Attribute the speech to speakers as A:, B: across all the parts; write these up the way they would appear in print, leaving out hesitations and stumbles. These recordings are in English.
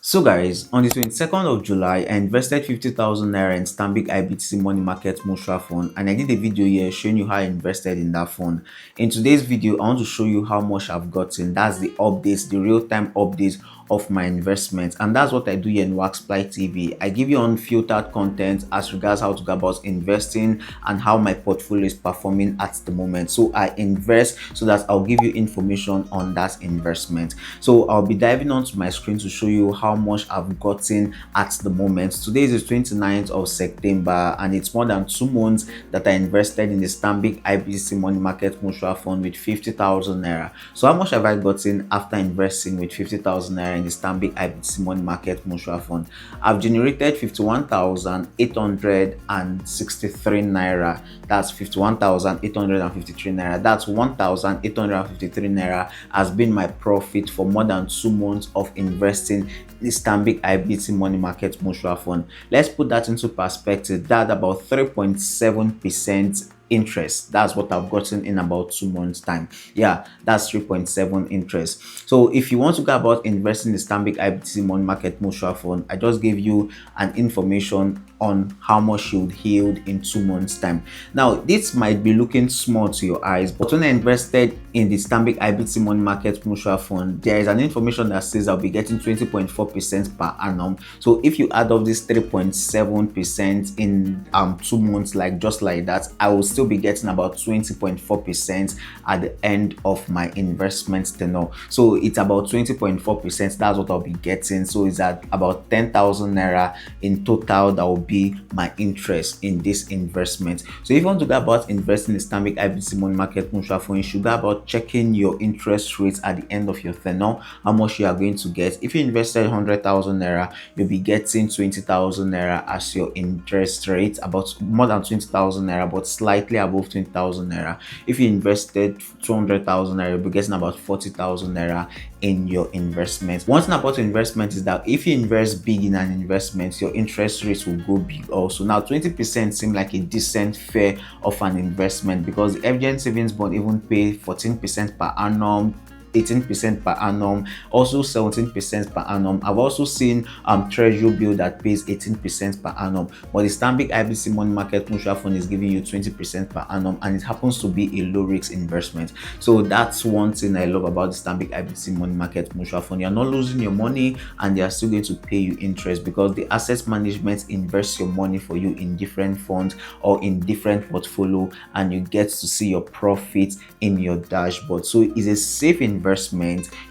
A: So guys, on the 22nd of July, I invested 50,000 naira in Stanbic IBTC Money Market Mutual Fund, and I did a video here showing you how I invested in that fund. In today's video, I want to show you how much I've gotten. That's the updates, the real-time updates of my investments, and that's what I do here in Waxfly TV. I give you unfiltered content as regards how to go about investing and how my portfolio is performing at the moment. So I invest so that I'll give you information on that investment. So I'll be diving onto my screen to show you how much I've gotten at the moment. Today is the 29th of September, and it's more than 2 months that I invested in the Stanbic IBTC Money Market Mutual Fund with 50,000 naira. So how much have I gotten after investing with 50,000 naira in the Stanbic IBTC Money Market Mutual Fund? I've generated 51,863 naira. That's 51,853 naira. That's 1,853 naira has been my profit for more than 2 months of investing in the Stanbic IBTC Money Market Mutual Fund. Let's put that into perspective. That's about 3.7% interest. That's what I've gotten in about 2 months time. Yeah, that's 3.7 interest. So if you want to go about investing in the Stanbic IBTC Money Market Mutual Fund, I just gave you an information on how much you would yield in 2 months time. Now this might be looking small to your eyes, but when I invested in the Stanbic IBTC Money Market Mutual Fund, there is an information that says I'll be getting 20.4% per annum. So if you add up this 3.7% in 2 months, like just like that, I will still be getting about 20.4% at the end of my investment tenure. So it's about 20.4%. That's what I'll be getting. So it's at about 10,000 naira in total that will be my interest in this investment. So if you want to go about investing in Stanbic IBTC Money Market Mutual Fund, you should go about checking your interest rates at the end of your tenure, how much you are going to get. If you invested 100,000 naira, you'll be getting 20,000 naira as your interest rate, about more than 20,000 naira, but slightly above 20,000 naira. If you invested 200,000 naira, you'll be getting about 40,000 naira in your investment. One thing about investment is that if you invest big in an investment, your interest rates will go big also. Now 20% seems like a decent fare of an investment, because the Evident Savings Bond even pay 14% per annum, 18% per annum, also 17% per annum. I've also seen treasury bill that pays 18% per annum, but the Stanbic IBTC Money Market Mutual Fund is giving you 20% per annum, and it happens to be a low risk investment. So that's one thing I love about the Stanbic IBTC Money Market Mutual Fund. You're not losing your money, and they are still going to pay you interest, because the asset management invests your money for you in different funds or in different portfolio, and you get to see your profits in your dashboard. So it's a safe investment.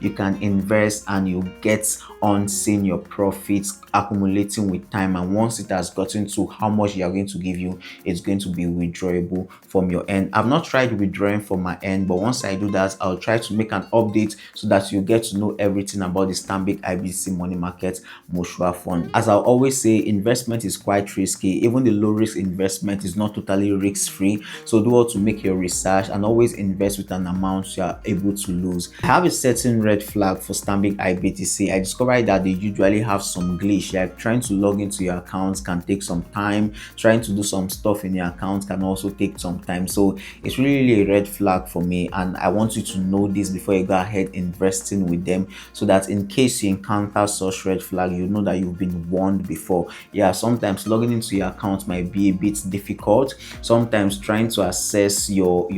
A: You can invest and you get on seeing your profits accumulating with time, and once it has gotten to how much they are going to give you, it's going to be withdrawable from your end. I've not tried withdrawing from my end, but once I do that, I'll try to make an update so that you get to know everything about the Stanbic IBTC Money Market Mutual Fund. As I always say, investment is quite risky. Even the low risk investment is not totally risk free, so do all to make your research and always invest with an amount you are able to lose. I have a certain red flag for Stanbic IBTC. I discovered that they usually have some glitch, like trying to log into your accounts can take some time, trying to do some stuff in your account can also take some time. So it's really a red flag for me, and I want you to know this before you go ahead investing with them, so that in case you encounter such red flag, you know that you've been warned before. Yeah, sometimes logging into your account might be a bit difficult. Sometimes trying to access your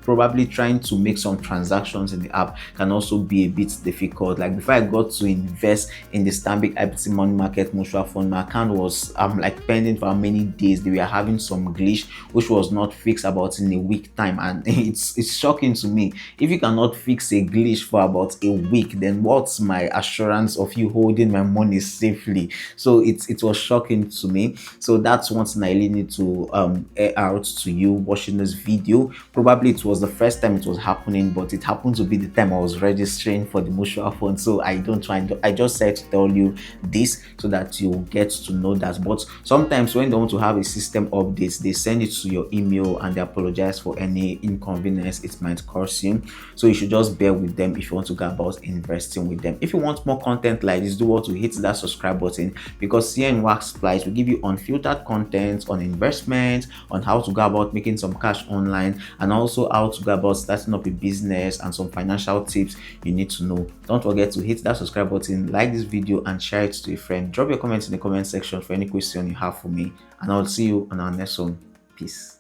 A: probably trying to make some transactions in the app can also be a bit difficult. Like before I got to invest in the Stanbic IBTC Money Market Mutual Fund, my account was like pending for many days. They were having some glitch which was not fixed about in a week time, and it's shocking to me. If you cannot fix a glitch for about a week, then what's my assurance of you holding my money safely? So it was shocking to me. So that's one thing I really need to air out to you watching this video. Probably it was the first time it was happening, but it happened to be the time I was registering for the mutual fund. So I just said to tell you this so that you get to know that. But sometimes when they want to have a system updates, they send it to your email and they apologize for any inconvenience it might cause you. So you should just bear with them if you want to go about investing with them. If you want more content like this, do what to hit that subscribe button, because here in Waxfly we give you unfiltered content on investment, on how to go about making some cash online, and also how to go about starting up a business and some financial tips you need to know. Don't forget to hit that subscribe button button, like this video and share it to a friend. Drop your comments in the comment section for any question you have for me, and I'll see you on our next one. Peace.